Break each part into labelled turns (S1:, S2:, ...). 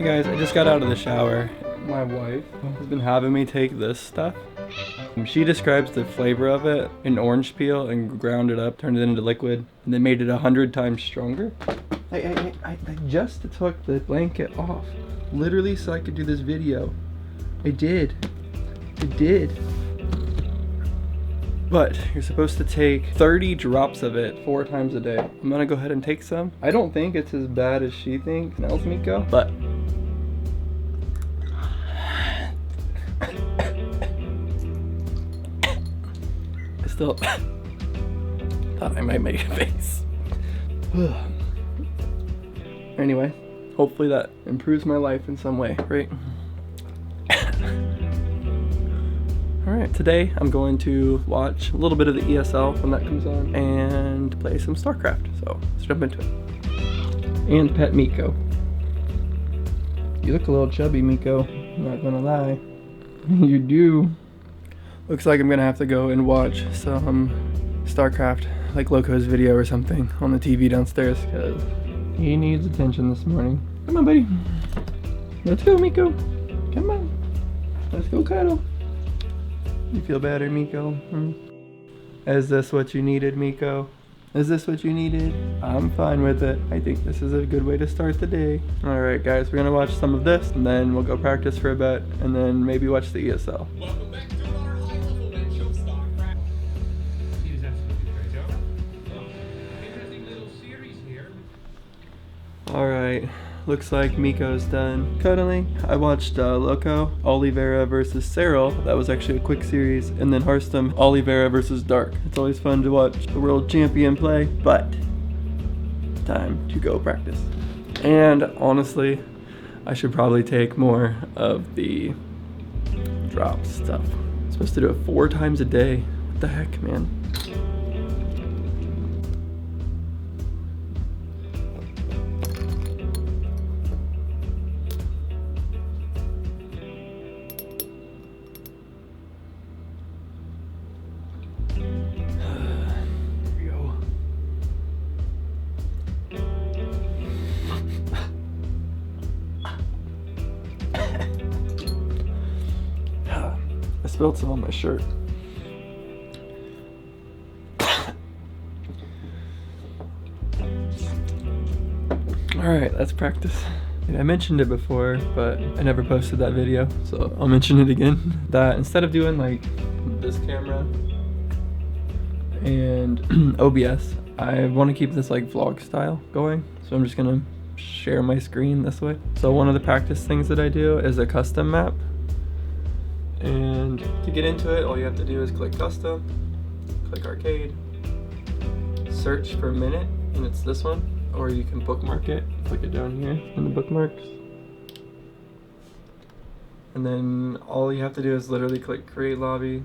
S1: Hey guys, I just got out of the shower. My wife has been having me take this stuff. She describes the flavor of it in orange peel and ground it up, turned it into liquid, and then made it 100 times stronger. I just took the blanket off, literally so I could do this video. I did. But you're supposed to take 30 drops of it 4 times a day. I'm gonna go ahead and take some. I don't think it's as bad as she thinks, smells Miko, but I still thought I might make a face. Anyway, hopefully that improves my life in some way, right? Alright, today I'm going to watch a little bit of the ESL when that comes on and play some StarCraft, so let's jump into it. And pet Miko. You look a little chubby, Miko, I'm not gonna lie. You do. Looks like I'm gonna have to go and watch some StarCraft, like Loco's video or something, on the TV downstairs, because he needs attention this morning. Come on, buddy. Let's go, Miko. Come on. Let's go cuddle. You feel better, Miko? Is this what you needed, Miko? Is this what you needed? I'm fine with it. I think this is a good way to start the day. Alright guys, we're gonna watch some of this, and then we'll go practice for a bit, and then maybe watch the ESL.
S2: Welcome back to our high-level bench of StarCraft. He was absolutely great, Joe. Well, interesting little series here.
S1: Alright, looks like Miko's done cuddling. I watched Loco, Oliveira versus Cyril. That was actually a quick series. And then Hearthstone, Oliveira versus Dark. It's always fun to watch the world champion play, but time to go practice. And honestly, I should probably take more of the drop stuff. I'm supposed to do it 4 times a day. What the heck, man? I spilled some on my shirt. Alright, let's practice. I mentioned it before, but I never posted that video, so I'll mention it again. That instead of doing like this camera and OBS, I want to keep this like vlog style going, so I'm just gonna share my screen this way. So one of the practice things that I do is a custom map. And to get into it, all you have to do is click custom, click arcade, search for minute, and it's this one, or you can bookmark it, click it down here in the bookmarks. And then all you have to do is literally click create lobby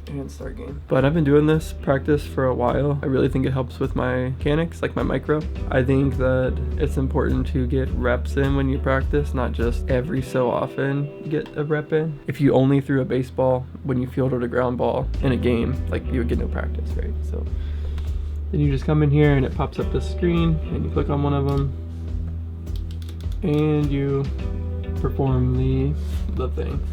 S1: and start game. But I've been doing this practice for a while. I really think it helps with my mechanics, like my micro. I think that it's important to get reps in when you practice, not just every so often get a rep in. If you only threw a baseball when you fielded a ground ball in a game, like you would get no practice, right? So then you just come in here and it pops up this screen and you click on one of them and you perform the thing.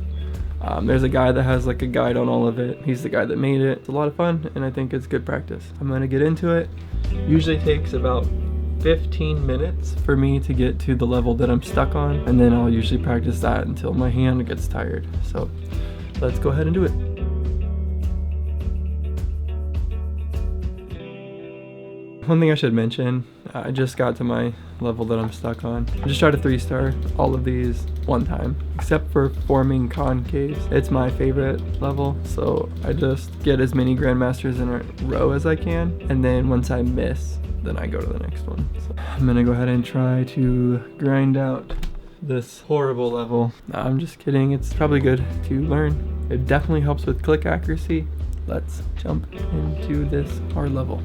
S1: There's a guy that has like a guide on all of it. He's the guy that made it. It's a lot of fun and I think it's good practice. I'm gonna get into it. Usually takes about 15 minutes for me to get to the level that I'm stuck on, and then I'll usually practice that until my hand gets tired. So let's go ahead and do it. One thing I should mention, I just got to my level that I'm stuck on. I just tried to 3-star all of these one time, except for forming concaves. It's my favorite level, so I just get as many grandmasters in a row as I can, and then once I miss, then I go to the next one. So I'm gonna go ahead and try to grind out this horrible level. Nah, I'm just kidding, it's probably good to learn. It definitely helps with click accuracy. Let's jump into this hard level.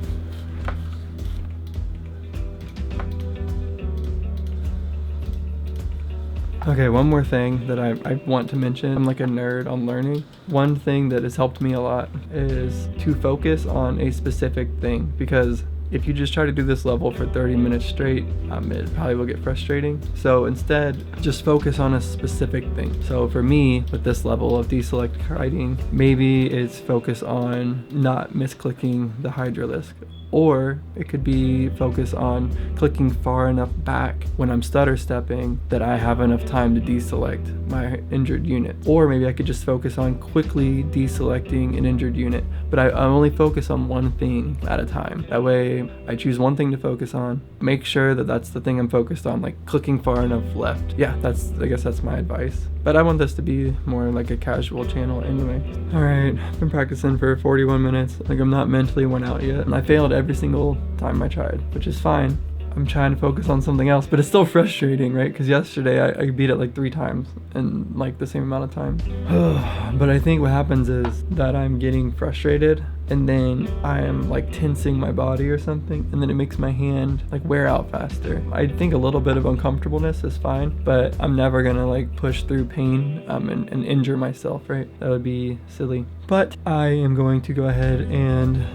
S1: Okay, one more thing that I want to mention. I'm like a nerd on learning. One thing that has helped me a lot is to focus on a specific thing, because if you just try to do this level for 30 minutes straight, it probably will get frustrating. So instead, just focus on a specific thing. So for me, with this level of deselect hiding, maybe it's focus on not misclicking the Hydralisk. Or it could be focus on clicking far enough back when I'm stutter stepping that I have enough time to deselect my injured unit. Or maybe I could just focus on quickly deselecting an injured unit, but I only focus on one thing at a time. That way I choose one thing to focus on, make sure that that's the thing I'm focused on, like clicking far enough left. Yeah, I guess that's my advice. But I want this to be more like a casual channel anyway. Alright, I've been practicing for 41 minutes. Like, I'm not mentally worn out yet. And I failed every single time I tried, which is fine. I'm trying to focus on something else, but it's still frustrating, right? Because yesterday I beat it like 3 times in like the same amount of time. But I think what happens is that I'm getting frustrated and then I am like tensing my body or something, and then it makes my hand like wear out faster. I think a little bit of uncomfortableness is fine, but I'm never gonna like push through pain and injure myself, right? That would be silly. But I am going to go ahead and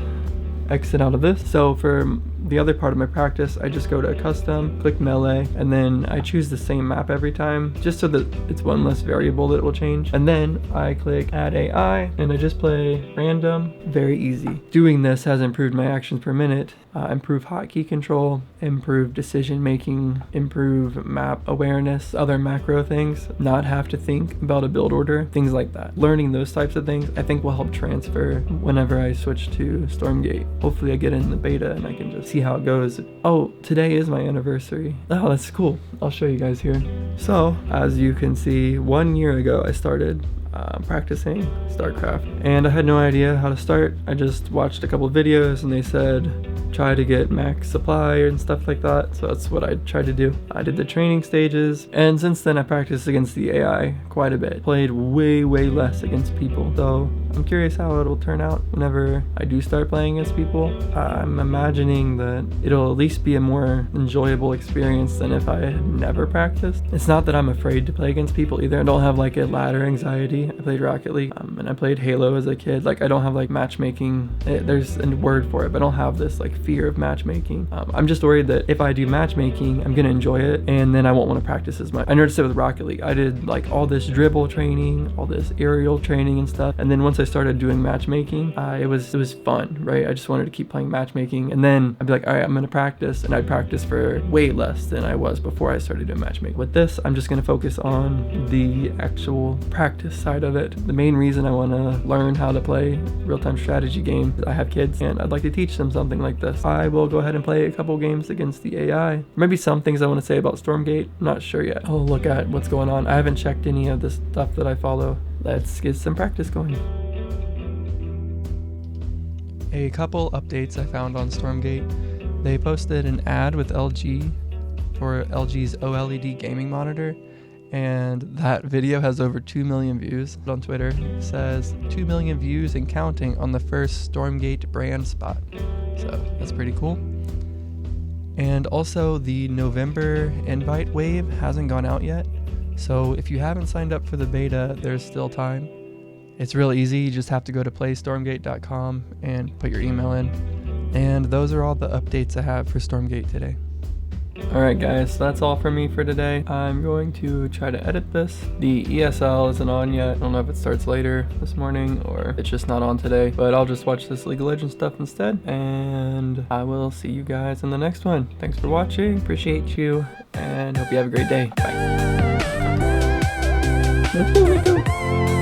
S1: exit out of this. So for the other part of my practice, I just go to custom, click melee, and then I choose the same map every time, just so that it's one less variable that it will change. And then I click add AI, and I just play random. Very easy. Doing this has improved my actions per minute, improved hotkey control, improved decision making, improved map awareness, other macro things, not have to think about a build order, things like that. Learning those types of things I think will help transfer whenever I switch to Stormgate. Hopefully I get in the beta and I can just see how it goes. Oh, today is my anniversary. Oh, that's cool. I'll show you guys here. So, as you can see, 1 year ago I started practicing StarCraft, and I had no idea how to start. I just watched a couple of videos and they said try to get max supply and stuff like that, so that's what I tried to do. I did the training stages, and since then I practiced against the AI quite a bit. Played way less against people, so I'm curious how it'll turn out whenever I do start playing against people. I'm imagining that it'll at least be a more enjoyable experience than if I had never practiced. It's not that I'm afraid to play against people either. I don't have like a ladder anxiety. I played Rocket League and I played Halo as a kid. Like, I don't have like matchmaking. There's a word for it, but I don't have this like fear of matchmaking. I'm just worried that if I do matchmaking, I'm gonna enjoy it and then I won't want to practice as much. I noticed it with Rocket League. I did like all this dribble training, all this aerial training and stuff, and then once I started doing matchmaking, it was fun, right? I just wanted to keep playing matchmaking, and then I'd be like, all right, I'm gonna practice, and I'd practice for way less than I was before I started doing matchmaking. With this, I'm just gonna focus on the actual practice side of it. The main reason I want to learn how to play real-time strategy games is I have kids and I'd like to teach them something like this. I will go ahead and play a couple games against the AI. Maybe some things I want to say about Stormgate. I'm not sure yet. I'll look at what's going on. I haven't checked any of the stuff that I follow. Let's get some practice going. A couple updates I found on Stormgate. They posted an ad with LG for LG's OLED gaming monitor, and that video has over 2 million views. On Twitter, it says 2 million views and counting on the first Stormgate brand spot. So that's pretty cool. And also, the November invite wave hasn't gone out yet. So if you haven't signed up for the beta, there's still time. It's real easy. You just have to go to playstormgate.com and put your email in. And those are all the updates I have for Stormgate today. Alright guys, so that's all for me for today. I'm going to try to edit this. The ESL isn't on yet. I don't know if it starts later this morning or it's just not on today, but I'll just watch this League of Legends stuff instead, and I will see you guys in the next one. Thanks for watching, appreciate you, and hope you have a great day. Bye. Let's go.